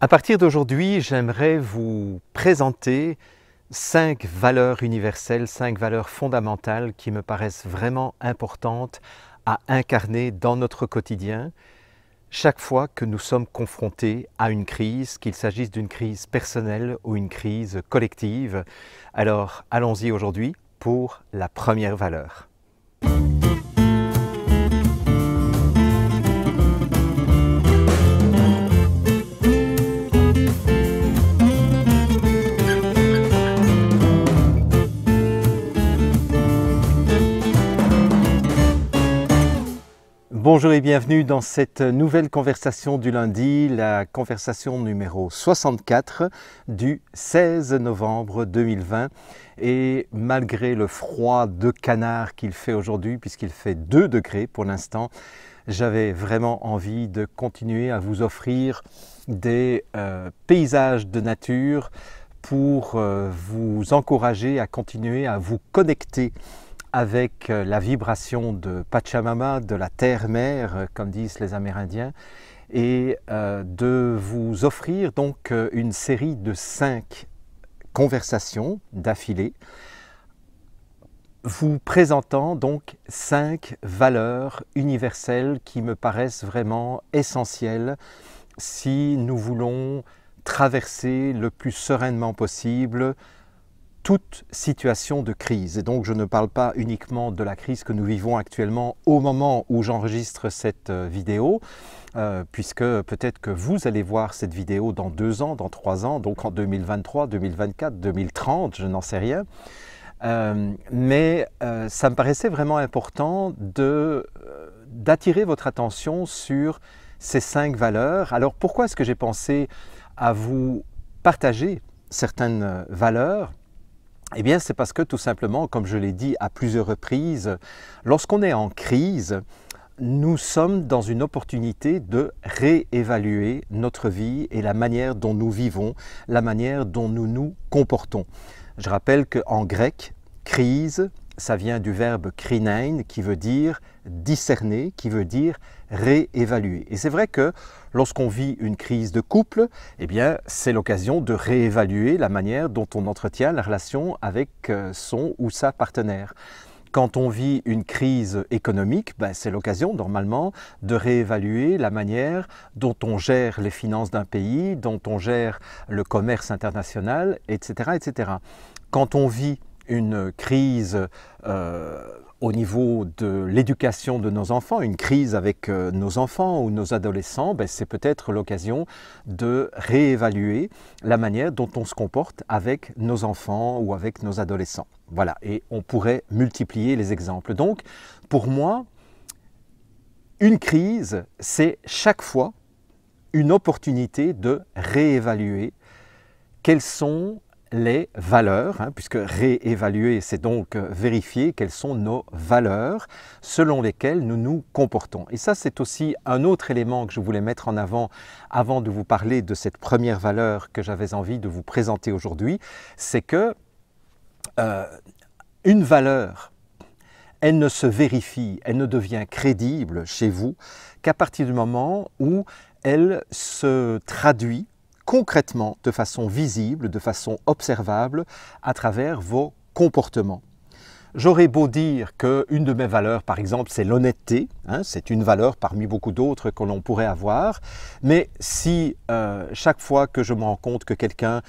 À partir d'aujourd'hui, j'aimerais vous présenter 5 valeurs universelles, 5 valeurs fondamentales qui me paraissent vraiment importantes à incarner dans notre quotidien chaque fois que nous sommes confrontés à une crise, qu'il s'agisse d'une crise personnelle ou une crise collective. Alors allons-y aujourd'hui pour la première valeur. Bonjour et bienvenue dans cette nouvelle conversation du lundi, la conversation numéro 64 du 16 novembre 2020. Et malgré le froid de canard qu'il fait aujourd'hui, puisqu'il fait 2 degrés pour l'instant, j'avais vraiment envie de continuer à vous offrir des paysages de nature pour vous encourager à continuer à vous connecter avec la vibration de Pachamama, de la terre-mère, comme disent les Amérindiens, et de vous offrir donc une série de 5 conversations d'affilée, vous présentant donc 5 valeurs universelles qui me paraissent vraiment essentielles si nous voulons traverser le plus sereinement possible toute situation de crise. Et donc je ne parle pas uniquement de la crise que nous vivons actuellement au moment où j'enregistre cette vidéo, puisque peut-être que vous allez voir cette vidéo dans 2 ans, dans 3 ans, donc en 2023, 2024, 2030, je n'en sais rien. Mais ça me paraissait vraiment important d'attirer votre attention sur ces 5 valeurs. Alors pourquoi est-ce que j'ai pensé à vous partager certaines valeurs ? Eh bien, c'est parce que tout simplement, comme je l'ai dit à plusieurs reprises, lorsqu'on est en crise, nous sommes dans une opportunité de réévaluer notre vie et la manière dont nous vivons, la manière dont nous nous comportons. Je rappelle qu'en grec, crise, ça vient du verbe krinein qui veut dire discerner, qui veut dire réévaluer. Et c'est vrai que lorsqu'on vit une crise de couple, eh bien, c'est l'occasion de réévaluer la manière dont on entretient la relation avec son ou sa partenaire. Quand on vit une crise économique, c'est l'occasion normalement de réévaluer la manière dont on gère les finances d'un pays, dont on gère le commerce international, etc., etc. Quand on vit une crise au niveau de l'éducation de nos enfants, une crise avec nos enfants ou nos adolescents, c'est peut-être l'occasion de réévaluer la manière dont on se comporte avec nos enfants ou avec nos adolescents. Voilà, et on pourrait multiplier les exemples. Donc, pour moi, une crise, c'est chaque fois une opportunité de réévaluer quelles sont les valeurs, puisque réévaluer, c'est donc vérifier quelles sont nos valeurs selon lesquelles nous nous comportons. Et ça, c'est aussi un autre élément que je voulais mettre en avant de vous parler de cette première valeur que j'avais envie de vous présenter aujourd'hui, c'est que une valeur, elle ne se vérifie, elle ne devient crédible chez vous qu'à partir du moment où elle se traduit concrètement, de façon visible, de façon observable, à travers vos comportements. J'aurais beau dire qu'une de mes valeurs, par exemple, c'est l'honnêteté, c'est une valeur parmi beaucoup d'autres que l'on pourrait avoir, mais si chaque fois que je me rends compte que quelqu'un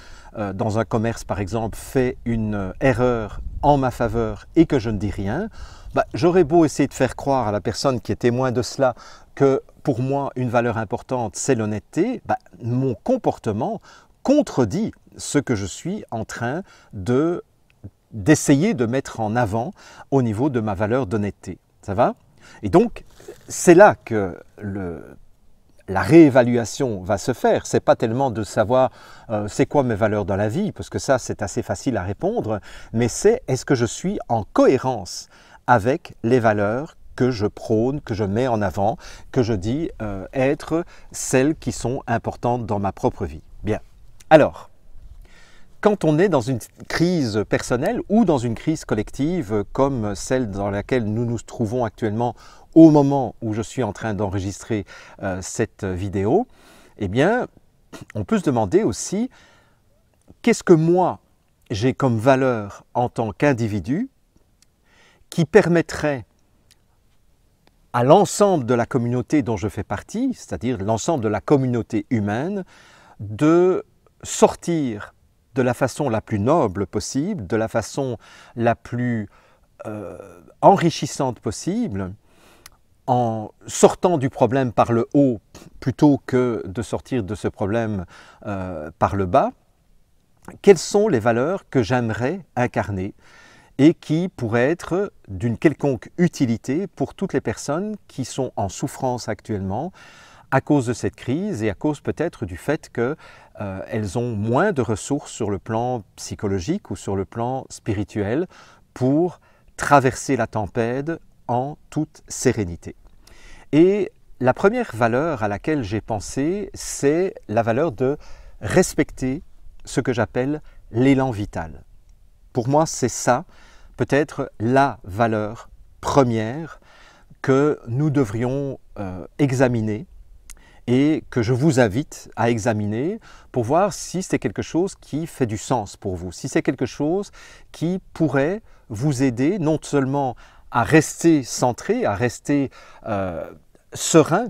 dans un commerce, par exemple, fait une erreur en ma faveur et que je ne dis rien, j'aurais beau essayer de faire croire à la personne qui est témoin de cela que pour moi, une valeur importante, c'est l'honnêteté, mon comportement contredit ce que je suis en train d'essayer de mettre en avant au niveau de ma valeur d'honnêteté. Ça va? Et donc, c'est là que la réévaluation va se faire. Ce n'est pas tellement de savoir c'est quoi mes valeurs dans la vie, parce que ça, c'est assez facile à répondre, mais c'est est-ce que je suis en cohérence avec les valeurs que je prône, que je mets en avant, que je dis être celles qui sont importantes dans ma propre vie. Bien. Alors, quand on est dans une crise personnelle ou dans une crise collective comme celle dans laquelle nous nous trouvons actuellement au moment où je suis en train d'enregistrer cette vidéo, eh bien, on peut se demander aussi, qu'est-ce que moi j'ai comme valeur en tant qu'individu qui permettrait à l'ensemble de la communauté dont je fais partie, c'est-à-dire l'ensemble de la communauté humaine, de sortir de la façon la plus noble possible, de la façon la plus enrichissante possible, en sortant du problème par le haut plutôt que de sortir de ce problème par le bas. Quelles sont les valeurs que j'aimerais incarner et qui pourraient être d'une quelconque utilité pour toutes les personnes qui sont en souffrance actuellement à cause de cette crise et à cause peut-être du fait qu'elles ont moins de ressources sur le plan psychologique ou sur le plan spirituel pour traverser la tempête en toute sérénité. Et la première valeur à laquelle j'ai pensé, c'est la valeur de respecter ce que j'appelle l'élan vital. Pour moi, c'est ça, peut-être la valeur première que nous devrions examiner et que je vous invite à examiner pour voir si c'est quelque chose qui fait du sens pour vous, si c'est quelque chose qui pourrait vous aider non seulement à rester centré, à rester serein.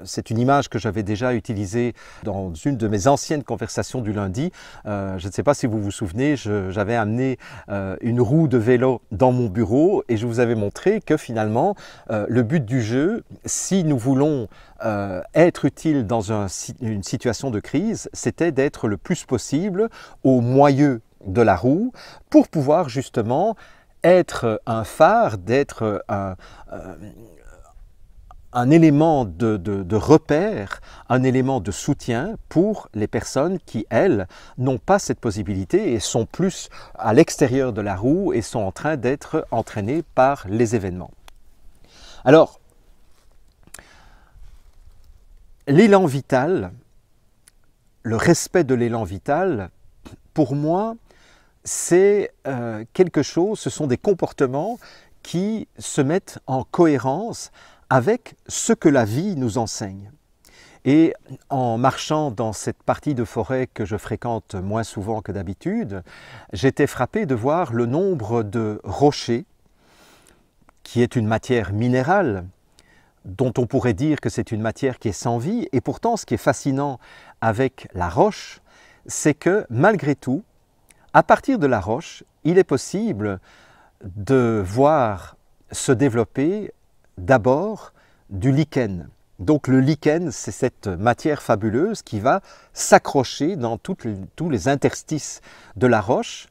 C'est une image que j'avais déjà utilisée dans une de mes anciennes conversations du lundi. Je ne sais pas si vous vous souvenez, j'avais amené une roue de vélo dans mon bureau et je vous avais montré que finalement, le but du jeu, si nous voulons être utiles dans une situation de crise, c'était d'être le plus possible au moyeu de la roue pour pouvoir justement être un phare, d'être un élément de repère, un élément de soutien pour les personnes qui, elles, n'ont pas cette possibilité et sont plus à l'extérieur de la roue et sont en train d'être entraînées par les événements. Alors, l'élan vital, le respect de l'élan vital, pour moi, c'est quelque chose, ce sont des comportements qui se mettent en cohérence avec ce que la vie nous enseigne. Et en marchant dans cette partie de forêt que je fréquente moins souvent que d'habitude, j'étais frappé de voir le nombre de rochers, qui est une matière minérale, dont on pourrait dire que c'est une matière qui est sans vie. Et pourtant, ce qui est fascinant avec la roche, c'est que malgré tout, à partir de la roche, il est possible de voir se développer d'abord du lichen. Donc le lichen, c'est cette matière fabuleuse qui va s'accrocher dans tous les interstices de la roche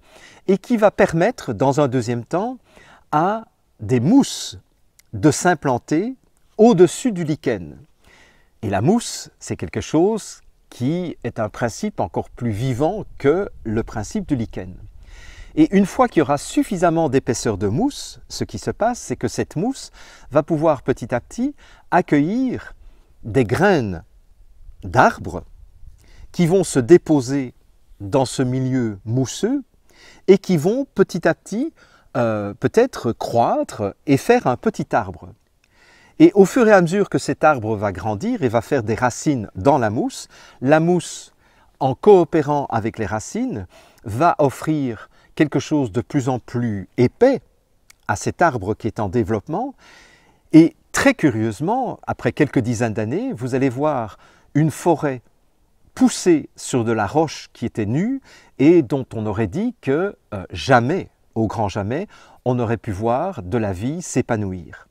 et qui va permettre, dans un deuxième temps, à des mousses de s'implanter au-dessus du lichen. Et la mousse, c'est quelque chose qui est un principe encore plus vivant que le principe du lichen. Et une fois qu'il y aura suffisamment d'épaisseur de mousse, ce qui se passe, c'est que cette mousse va pouvoir petit à petit accueillir des graines d'arbres qui vont se déposer dans ce milieu mousseux et qui vont petit à petit peut-être croître et faire un petit arbre. Et au fur et à mesure que cet arbre va grandir et va faire des racines dans la mousse, en coopérant avec les racines, va offrir quelque chose de plus en plus épais à cet arbre qui est en développement. Et très curieusement, après quelques dizaines d'années, vous allez voir une forêt pousser sur de la roche qui était nue et dont on aurait dit que jamais, au grand jamais, on aurait pu voir de la vie s'épanouir.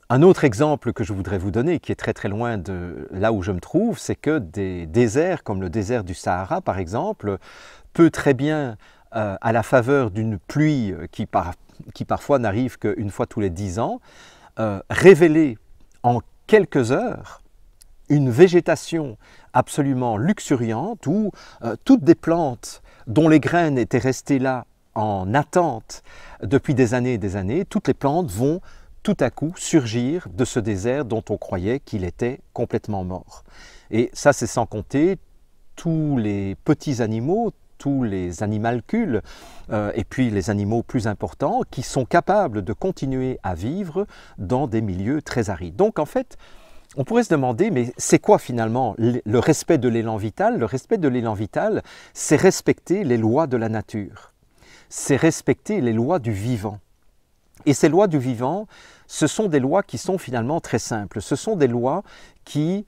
Un autre exemple que je voudrais vous donner, qui est très très loin de là où je me trouve, c'est que des déserts comme le désert du Sahara par exemple, peut très bien, à la faveur d'une pluie qui parfois n'arrive qu'une fois tous les 10 ans, révéler en quelques heures une végétation absolument luxuriante où toutes des plantes dont les graines étaient restées là en attente depuis des années, toutes les plantes vont tout à coup surgir de ce désert dont on croyait qu'il était complètement mort. Et ça, c'est sans compter tous les petits animaux, tous les animalcules et puis les animaux plus importants qui sont capables de continuer à vivre dans des milieux très arides. Donc en fait, On pourrait se demander, mais c'est quoi finalement le respect de l'élan vital? Le respect de l'élan vital, c'est respecter les lois de la nature. C'est respecter les lois du vivant. Et ces lois du vivant, ce sont des lois qui sont finalement très simples. Ce sont des lois qui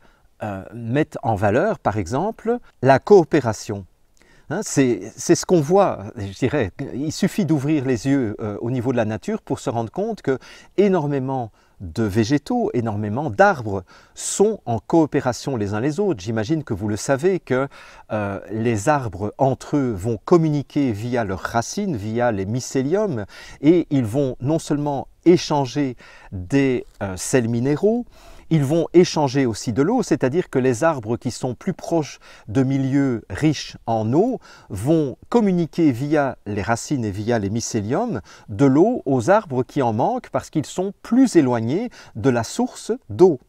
mettent en valeur, par exemple, la coopération. Hein, c'est ce qu'on voit, je dirais. Il suffit d'ouvrir les yeux au niveau de la nature pour se rendre compte que énormément de végétaux, énormément d'arbres sont en coopération les uns les autres. J'imagine que vous le savez que les arbres entre eux vont communiquer via leurs racines, via les mycéliums, et ils vont non seulement échanger des sels minéraux, ils vont échanger aussi de l'eau, c'est-à-dire que les arbres qui sont plus proches de milieux riches en eau vont communiquer via les racines et via les mycéliums de l'eau aux arbres qui en manquent parce qu'ils sont plus éloignés de la source d'eau.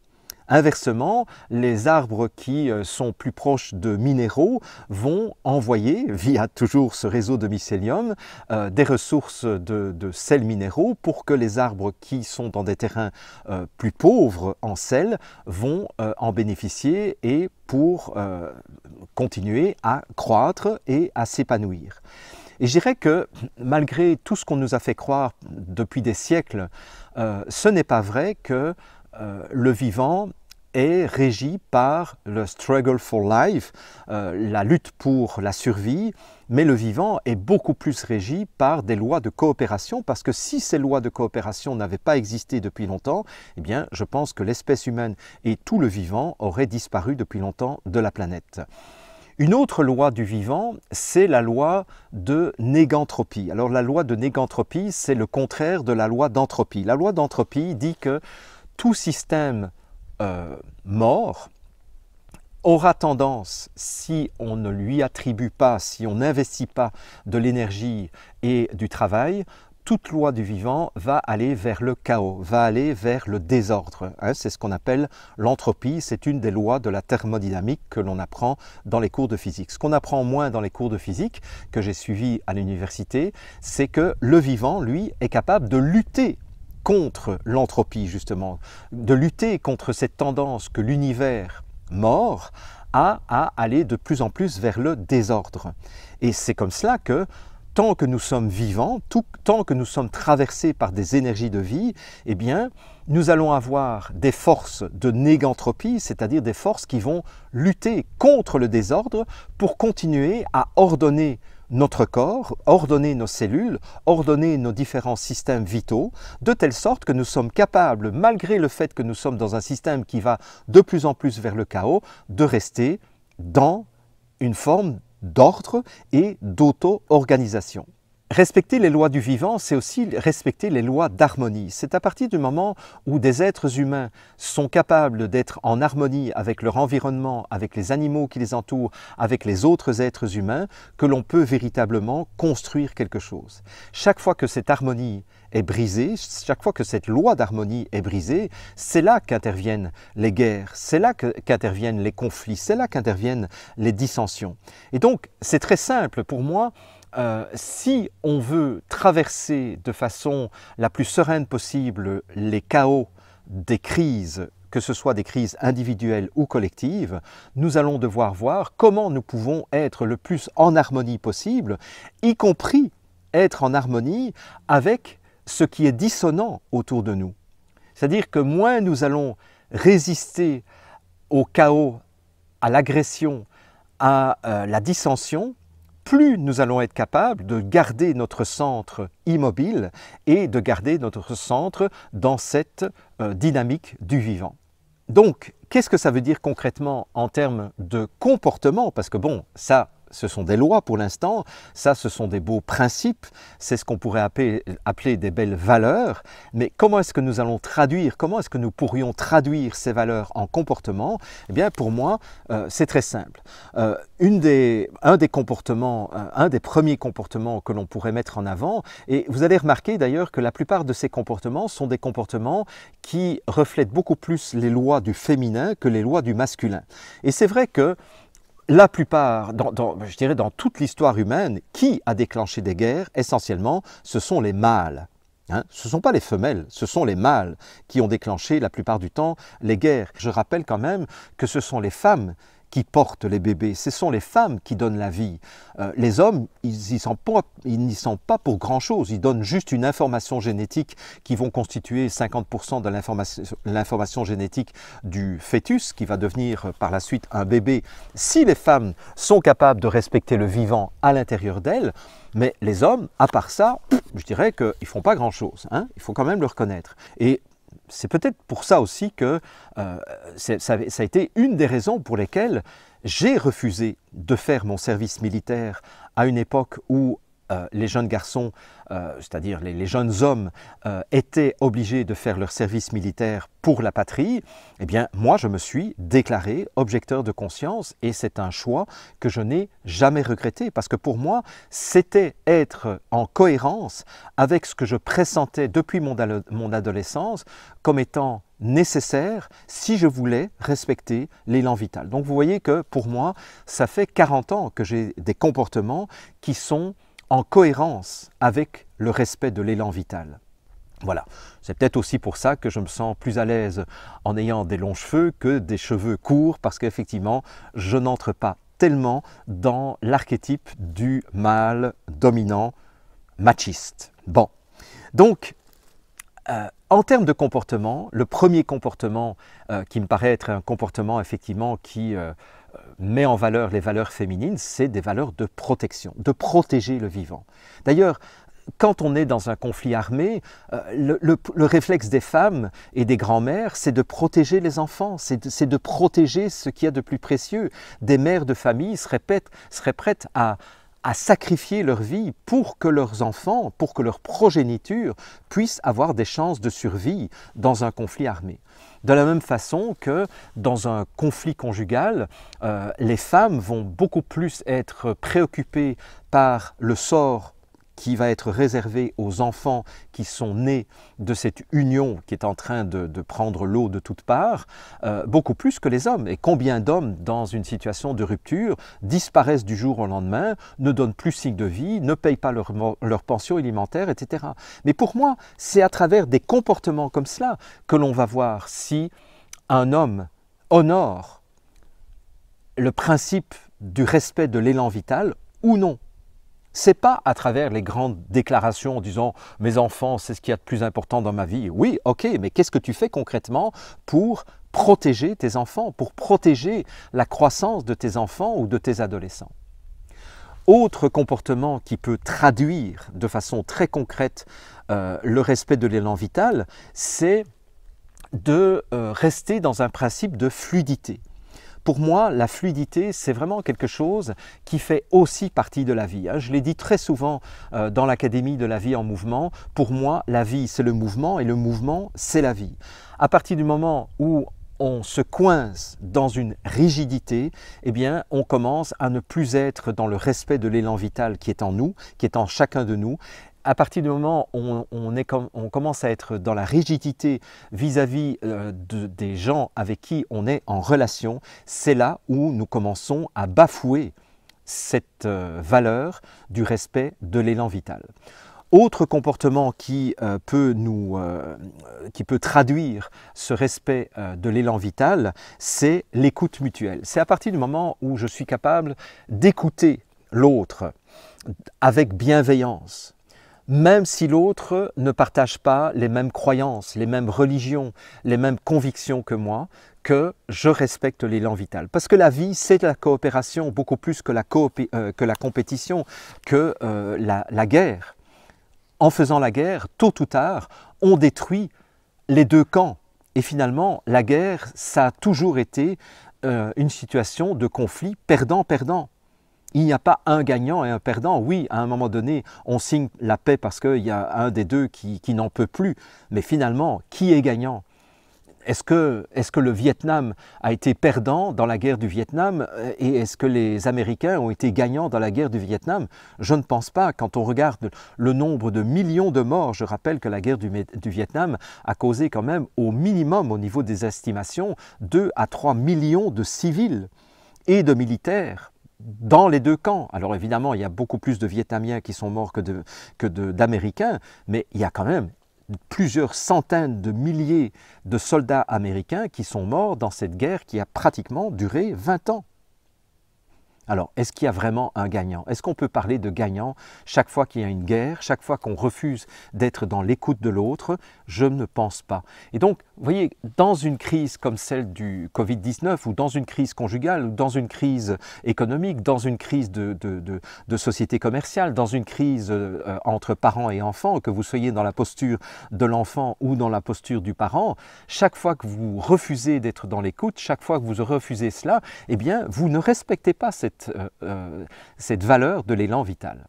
Inversement, les arbres qui sont plus proches de minéraux vont envoyer, via toujours ce réseau de mycélium, des ressources de sels minéraux pour que les arbres qui sont dans des terrains plus pauvres en sel vont en bénéficier et pour continuer à croître et à s'épanouir. Et je dirais que malgré tout ce qu'on nous a fait croire depuis des siècles, ce n'est pas vrai que le vivant est régi par le struggle for life, la lutte pour la survie, mais le vivant est beaucoup plus régi par des lois de coopération, parce que si ces lois de coopération n'avaient pas existé depuis longtemps, eh bien, je pense que l'espèce humaine et tout le vivant auraient disparu depuis longtemps de la planète. Une autre loi du vivant, c'est la loi de négantropie. Alors la loi de négantropie, c'est le contraire de la loi d'entropie. La loi d'entropie dit que tout système mort aura tendance, si on ne lui attribue pas, si on n'investit pas de l'énergie et du travail, toute loi du vivant va aller vers le chaos, va aller vers le désordre. Hein, c'est ce qu'on appelle l'entropie, c'est une des lois de la thermodynamique que l'on apprend dans les cours de physique. Ce qu'on apprend moins dans les cours de physique, que j'ai suivis à l'université, c'est que le vivant, lui, est capable de lutter contre l'entropie, justement, de lutter contre cette tendance que l'univers mort a à aller de plus en plus vers le désordre. Et c'est comme cela que, tant que nous sommes vivants, tant que nous sommes traversés par des énergies de vie, eh bien, nous allons avoir des forces de négantropie, c'est-à-dire des forces qui vont lutter contre le désordre pour continuer à ordonner notre corps, ordonner nos cellules, ordonner nos différents systèmes vitaux, de telle sorte que nous sommes capables, malgré le fait que nous sommes dans un système qui va de plus en plus vers le chaos, de rester dans une forme d'ordre et d'auto-organisation. Respecter les lois du vivant, c'est aussi respecter les lois d'harmonie. C'est à partir du moment où des êtres humains sont capables d'être en harmonie avec leur environnement, avec les animaux qui les entourent, avec les autres êtres humains, que l'on peut véritablement construire quelque chose. Chaque fois que cette harmonie est brisée, chaque fois que cette loi d'harmonie est brisée, c'est là qu'interviennent les guerres, c'est là qu'interviennent les conflits, c'est là qu'interviennent les dissensions. Et donc, c'est très simple pour moi. Si on veut traverser de façon la plus sereine possible les chaos des crises, que ce soit des crises individuelles ou collectives, nous allons devoir voir comment nous pouvons être le plus en harmonie possible, y compris être en harmonie avec ce qui est dissonant autour de nous. C'est-à-dire que moins nous allons résister au chaos, à l'agression, à la dissension, plus nous allons être capables de garder notre centre immobile et de garder notre centre dans cette dynamique du vivant. Donc, qu'est-ce que ça veut dire concrètement en termes de comportement? Parce que bon, ça, ce sont des lois pour l'instant, ça, ce sont des beaux principes, c'est ce qu'on pourrait appeler des belles valeurs, mais comment est-ce que nous allons traduire, comment est-ce que nous pourrions traduire ces valeurs en comportement? Eh bien, pour moi, c'est très simple. Un des premiers comportements que l'on pourrait mettre en avant, et vous allez remarquer d'ailleurs que la plupart de ces comportements sont des comportements qui reflètent beaucoup plus les lois du féminin que les lois du masculin. Et c'est vrai que la plupart, je dirais dans toute l'histoire humaine, qui a déclenché des guerres? Essentiellement, ce sont les mâles. Hein, ce ne sont pas les femelles, ce sont les mâles qui ont déclenché la plupart du temps les guerres. Je rappelle quand même que ce sont les femmes qui portent les bébés, ce sont les femmes qui donnent la vie. Les hommes, ils n'y sont pas pour grand-chose, ils donnent juste une information génétique qui vont constituer 50% de l'information génétique du fœtus, qui va devenir par la suite un bébé, si les femmes sont capables de respecter le vivant à l'intérieur d'elles. Mais les hommes, à part ça, je dirais qu'ils ne font pas grand-chose, hein, il faut quand même le reconnaître. Et c'est peut-être pour ça aussi que ça a été une des raisons pour lesquelles j'ai refusé de faire mon service militaire à une époque où les jeunes garçons, c'est-à-dire les jeunes hommes, étaient obligés de faire leur service militaire pour la patrie. Eh bien, moi, je me suis déclaré objecteur de conscience et c'est un choix que je n'ai jamais regretté parce que pour moi, c'était être en cohérence avec ce que je pressentais depuis mon adolescence comme étant nécessaire si je voulais respecter l'élan vital. Donc vous voyez que pour moi, ça fait 40 ans que j'ai des comportements qui sont en cohérence avec le respect de l'élan vital. Voilà, c'est peut-être aussi pour ça que je me sens plus à l'aise en ayant des longs cheveux que des cheveux courts, parce qu'effectivement, je n'entre pas tellement dans l'archétype du mâle dominant machiste. Bon, donc, en termes de comportement, le premier comportement qui me paraît être un comportement effectivement qui met en valeur les valeurs féminines, c'est des valeurs de protection, de protéger le vivant. D'ailleurs, quand on est dans un conflit armé, le réflexe des femmes et des grands-mères, c'est de protéger les enfants, c'est de protéger ce qu'il y a de plus précieux. Des mères de famille seraient prêtes à sacrifier leur vie pour que leurs enfants, pour que leur progéniture puissent avoir des chances de survie dans un conflit armé. De la même façon que dans un conflit conjugal, les femmes vont beaucoup plus être préoccupées par le sort qui va être réservé aux enfants qui sont nés de cette union qui est en train de prendre l'eau de toutes parts, beaucoup plus que les hommes. Et combien d'hommes, dans une situation de rupture, disparaissent du jour au lendemain, ne donnent plus signe de vie, ne payent pas leur pension alimentaire, etc. Mais pour moi, c'est à travers des comportements comme cela que l'on va voir si un homme honore le principe du respect de l'élan vital ou non. Ce n'est pas à travers les grandes déclarations en disant « mes enfants, c'est ce qu'il y a de plus important dans ma vie ». Oui, ok, mais qu'est-ce que tu fais concrètement pour protéger tes enfants, pour protéger la croissance de tes enfants ou de tes adolescents? Autre comportement qui peut traduire de façon très concrète le respect de l'élan vital, c'est de rester dans un principe de fluidité. Pour moi, la fluidité, c'est vraiment quelque chose qui fait aussi partie de la vie. Je l'ai dit très souvent dans l'Académie de la vie en mouvement, pour moi, la vie, c'est le mouvement et le mouvement, c'est la vie. À partir du moment où on se coince dans une rigidité, eh bien, on commence à ne plus être dans le respect de l'élan vital qui est en nous, qui est en chacun de nous. À partir du moment où on commence à être dans la rigidité vis-à-vis des gens avec qui on est en relation, c'est là où nous commençons à bafouer cette valeur du respect de l'élan vital. Autre comportement qui peut traduire ce respect de l'élan vital, c'est l'écoute mutuelle. C'est à partir du moment où je suis capable d'écouter l'autre avec bienveillance, même si l'autre ne partage pas les mêmes croyances, les mêmes religions, les mêmes convictions que moi, que je respecte l'élan vital. Parce que la vie, c'est de la coopération, beaucoup plus que la compétition, que la guerre. En faisant la guerre, tôt ou tard, on détruit les deux camps. Et finalement, la guerre, ça a toujours été une situation de conflit perdant-perdant. Il n'y a pas un gagnant et un perdant. Oui, à un moment donné, on signe la paix parce qu'il y a un des deux qui n'en peut plus. Mais finalement, qui est gagnant? Est-ce que le Vietnam a été perdant dans la guerre du Vietnam et est-ce que les Américains ont été gagnants dans la guerre du Vietnam? Je ne pense pas. Quand on regarde le nombre de millions de morts, je rappelle que la guerre du Vietnam a causé quand même au minimum, au niveau des estimations, 2 à 3 millions de civils et de militaires dans les deux camps. Alors évidemment, il y a beaucoup plus de Vietnamiens qui sont morts que d'Américains, mais il y a quand même plusieurs centaines de milliers de soldats américains qui sont morts dans cette guerre qui a pratiquement duré 20 ans. Alors, est-ce qu'il y a vraiment un gagnant? Est-ce qu'on peut parler de gagnant chaque fois qu'il y a une guerre, chaque fois qu'on refuse d'être dans l'écoute de l'autre? Je ne pense pas. Et donc, vous voyez, dans une crise comme celle du Covid-19, ou dans une crise conjugale, ou dans une crise économique, dans une crise de société commerciale, dans une crise entre parents et enfants, que vous soyez dans la posture de l'enfant ou dans la posture du parent, chaque fois que vous refusez d'être dans l'écoute, chaque fois que vous refusez cela, eh bien, vous ne respectez pas cette valeur de l'élan vital.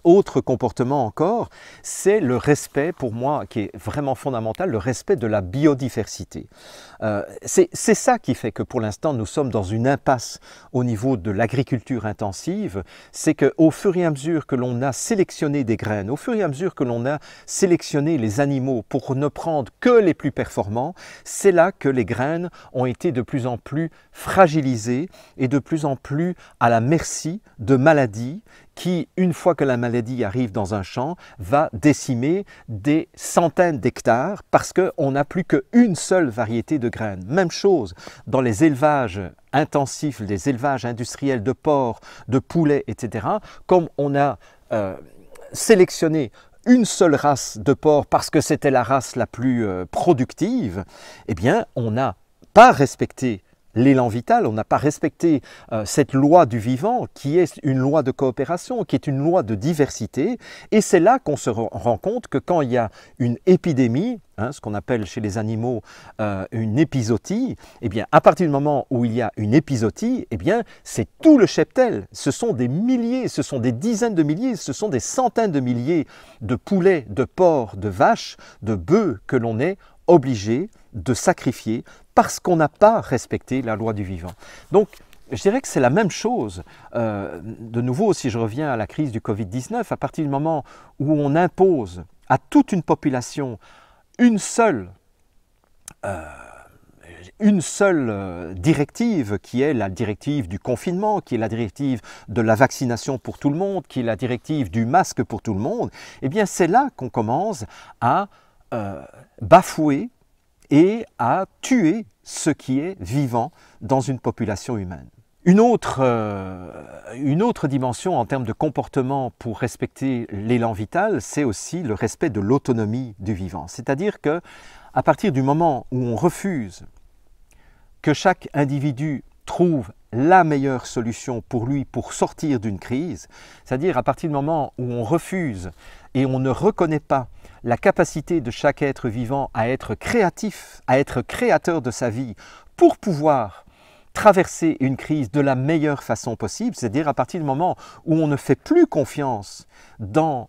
Autre comportement encore, c'est le respect, pour moi, qui est vraiment fondamental, le respect de la biodiversité. C'est ça qui fait que pour l'instant, nous sommes dans une impasse au niveau de l'agriculture intensive. C'est qu'au fur et à mesure que l'on a sélectionné des graines, au fur et à mesure que l'on a sélectionné les animaux pour ne prendre que les plus performants, c'est là que les graines ont été de plus en plus fragilisées et de plus en plus à la merci de maladies qui, une fois que la maladie arrive dans un champ, va décimer des centaines d'hectares parce qu'on n'a plus qu'une seule variété de graines. Même chose dans les élevages intensifs, les élevages industriels de porcs, de poulets, etc. Comme on a sélectionné une seule race de porc parce que c'était la race la plus productive, eh bien, on n'a pas respecté l'élan vital, on n'a pas respecté cette loi du vivant qui est une loi de coopération, qui est une loi de diversité. Et c'est là qu'on se rend compte que quand il y a une épidémie, ce qu'on appelle chez les animaux une épizootie, eh bien, à partir du moment où il y a une épizootie, eh bien, c'est tout le cheptel. Ce sont des milliers, ce sont des dizaines de milliers, ce sont des centaines de milliers de poulets, de porcs, de vaches, de bœufs que l'on est obligé de sacrifier parce qu'on n'a pas respecté la loi du vivant. Donc, je dirais que c'est la même chose. De nouveau, si je reviens à la crise du Covid-19, à partir du moment où on impose à toute une population une seule directive, qui est la directive du confinement, qui est la directive de la vaccination pour tout le monde, qui est la directive du masque pour tout le monde, eh bien c'est là qu'on commence à bafouer et à tuer ce qui est vivant dans une population humaine. Une autre dimension en termes de comportement pour respecter l'élan vital, c'est aussi le respect de l'autonomie du vivant. C'est-à-dire que à partir du moment où on refuse que chaque individu trouve la meilleure solution pour lui pour sortir d'une crise, c'est-à-dire à partir du moment où on refuse et on ne reconnaît pas la capacité de chaque être vivant à être créatif, à être créateur de sa vie pour pouvoir traverser une crise de la meilleure façon possible, c'est-à-dire à partir du moment où on ne fait plus confiance dans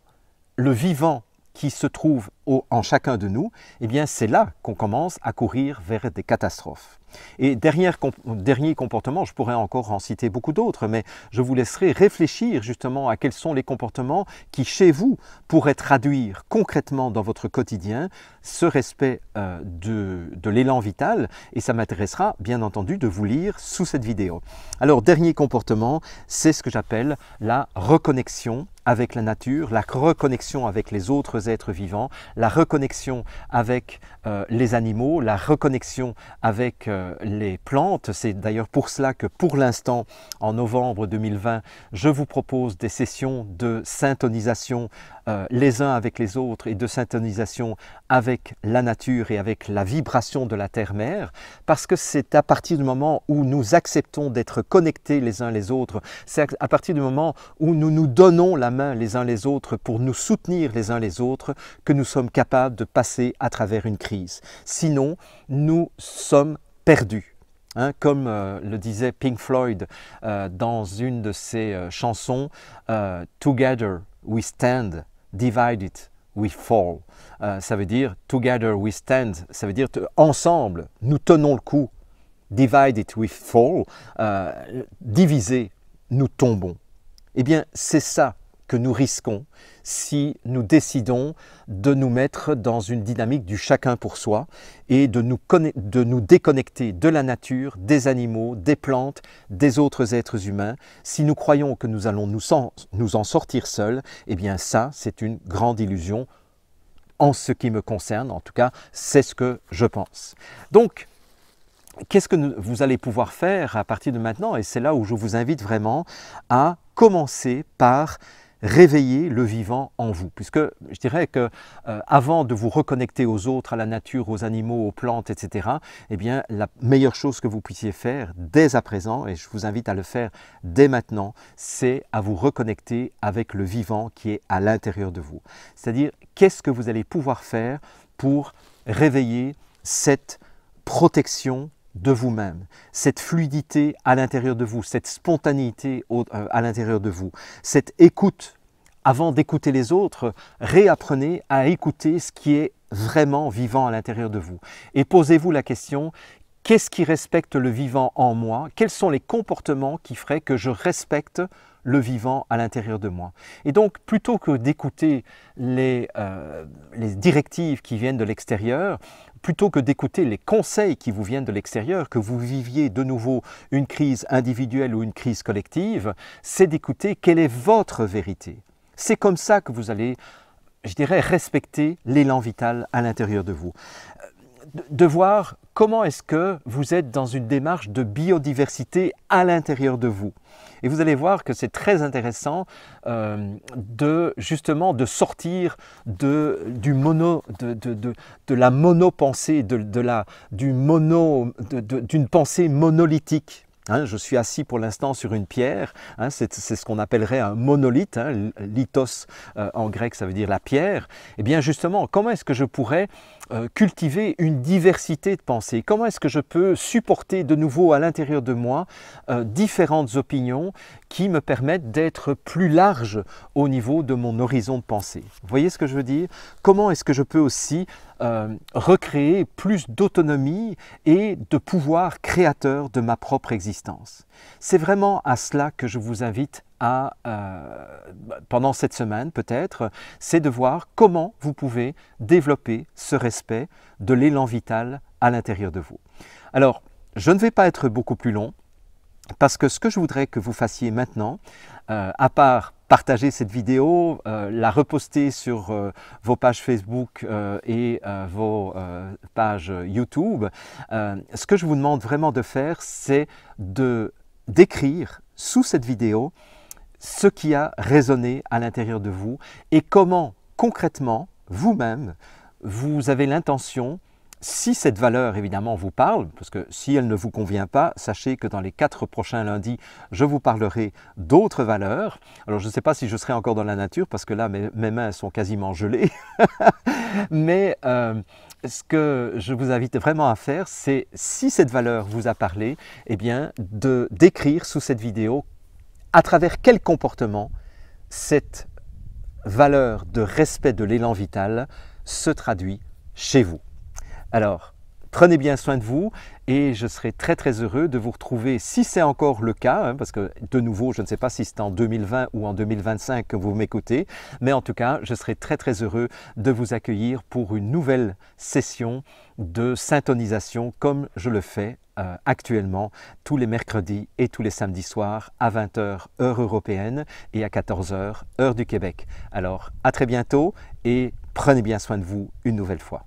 le vivant qui se trouve en chacun de nous, eh bien c'est là qu'on commence à courir vers des catastrophes. Et dernier comportement, je pourrais encore en citer beaucoup d'autres, mais je vous laisserai réfléchir justement à quels sont les comportements qui, chez vous, pourraient traduire concrètement dans votre quotidien ce respect de l'élan vital, et ça m'intéressera bien entendu de vous lire sous cette vidéo. Alors, dernier comportement, c'est ce que j'appelle la reconnexion avec la nature, la reconnexion avec les autres êtres vivants, la reconnexion avec les animaux, la reconnexion avec les plantes. C'est d'ailleurs pour cela que pour l'instant, en novembre 2020, je vous propose des sessions de syntonisation les uns avec les autres et de syntonisation avec la nature et avec la vibration de la terre-mère, parce que c'est à partir du moment où nous acceptons d'être connectés les uns les autres, c'est à partir du moment où nous nous donnons la main les uns les autres pour nous soutenir les uns les autres que nous sommes capables de passer à travers une crise. Sinon, nous sommes perdus. Comme le disait Pink Floyd dans une de ses chansons, « Together we stand, divided we fall ». Ça veut dire « Together we stand », ça veut dire « ensemble, nous tenons le coup ». « Divided we fall », divisés, nous tombons. Eh bien, c'est ça que nous risquons si nous décidons de nous mettre dans une dynamique du chacun pour soi et de nous déconnecter de la nature, des animaux, des plantes, des autres êtres humains. Si nous croyons que nous allons nous en sortir seuls, eh bien ça, c'est une grande illusion en ce qui me concerne, en tout cas, c'est ce que je pense. Donc, qu'est-ce que vous allez pouvoir faire à partir de maintenant? Et c'est là où je vous invite vraiment à commencer par réveiller le vivant en vous. Puisque je dirais que avant de vous reconnecter aux autres, à la nature, aux animaux, aux plantes, etc., eh bien, la meilleure chose que vous puissiez faire dès à présent, et je vous invite à le faire dès maintenant, c'est à vous reconnecter avec le vivant qui est à l'intérieur de vous. C'est-à-dire, qu'est-ce que vous allez pouvoir faire pour réveiller cette protection de vous-même, cette fluidité à l'intérieur de vous, cette spontanéité à l'intérieur de vous, cette écoute. Avant d'écouter les autres, réapprenez à écouter ce qui est vraiment vivant à l'intérieur de vous. Et posez-vous la question, qu'est-ce qui respecte le vivant en moi? Quels sont les comportements qui feraient que je respecte le vivant à l'intérieur de moi? Et donc, plutôt que d'écouter les directives qui viennent de l'extérieur, plutôt que d'écouter les conseils qui vous viennent de l'extérieur, que vous viviez de nouveau une crise individuelle ou une crise collective, c'est d'écouter quelle est votre vérité. C'est comme ça que vous allez, je dirais, respecter l'élan vital à l'intérieur de vous. De voir comment est-ce que vous êtes dans une démarche de biodiversité à l'intérieur de vous. Et vous allez voir que c'est très intéressant justement de sortir d'une monopensée, d'une pensée monolithique. Hein, je suis assis pour l'instant sur une pierre, hein, c'est ce qu'on appellerait un monolithe, hein, lithos en grec ça veut dire la pierre. Et bien justement, comment est-ce que je pourrais cultiver une diversité de pensées? Comment est-ce que je peux supporter de nouveau à l'intérieur de moi différentes opinions qui me permettent d'être plus large au niveau de mon horizon de pensée? Vous voyez ce que je veux dire? Comment est-ce que je peux aussi recréer plus d'autonomie et de pouvoir créateur de ma propre existence? C'est vraiment à cela que je vous invite à, pendant cette semaine peut-être, c'est de voir comment vous pouvez développer ce respect de l'élan vital à l'intérieur de vous. Alors, je ne vais pas être beaucoup plus long, parce que ce que je voudrais que vous fassiez maintenant, à part partager cette vidéo, la reposter sur vos pages Facebook et vos pages YouTube, ce que je vous demande vraiment de faire, c'est d'écrire sous cette vidéo ce qui a résonné à l'intérieur de vous et comment concrètement, vous-même, vous avez l'intention, si cette valeur évidemment vous parle, parce que si elle ne vous convient pas, sachez que dans les 4 prochains lundis, je vous parlerai d'autres valeurs. Alors je ne sais pas si je serai encore dans la nature, parce que là mes mains sont quasiment gelées, mais ce que je vous invite vraiment à faire, c'est si cette valeur vous a parlé, eh bien d'écrire sous cette vidéo à travers quel comportement cette valeur de respect de l'élan vital se traduit chez vous. Alors, prenez bien soin de vous et je serai très très heureux de vous retrouver, si c'est encore le cas, hein, parce que de nouveau, je ne sais pas si c'est en 2020 ou en 2025 que vous m'écoutez, mais en tout cas, je serai très très heureux de vous accueillir pour une nouvelle session de syntonisation comme je le fais actuellement tous les mercredis et tous les samedis soirs à 20 h heure européenne et à 14 h heure du Québec. Alors, à très bientôt et prenez bien soin de vous une nouvelle fois.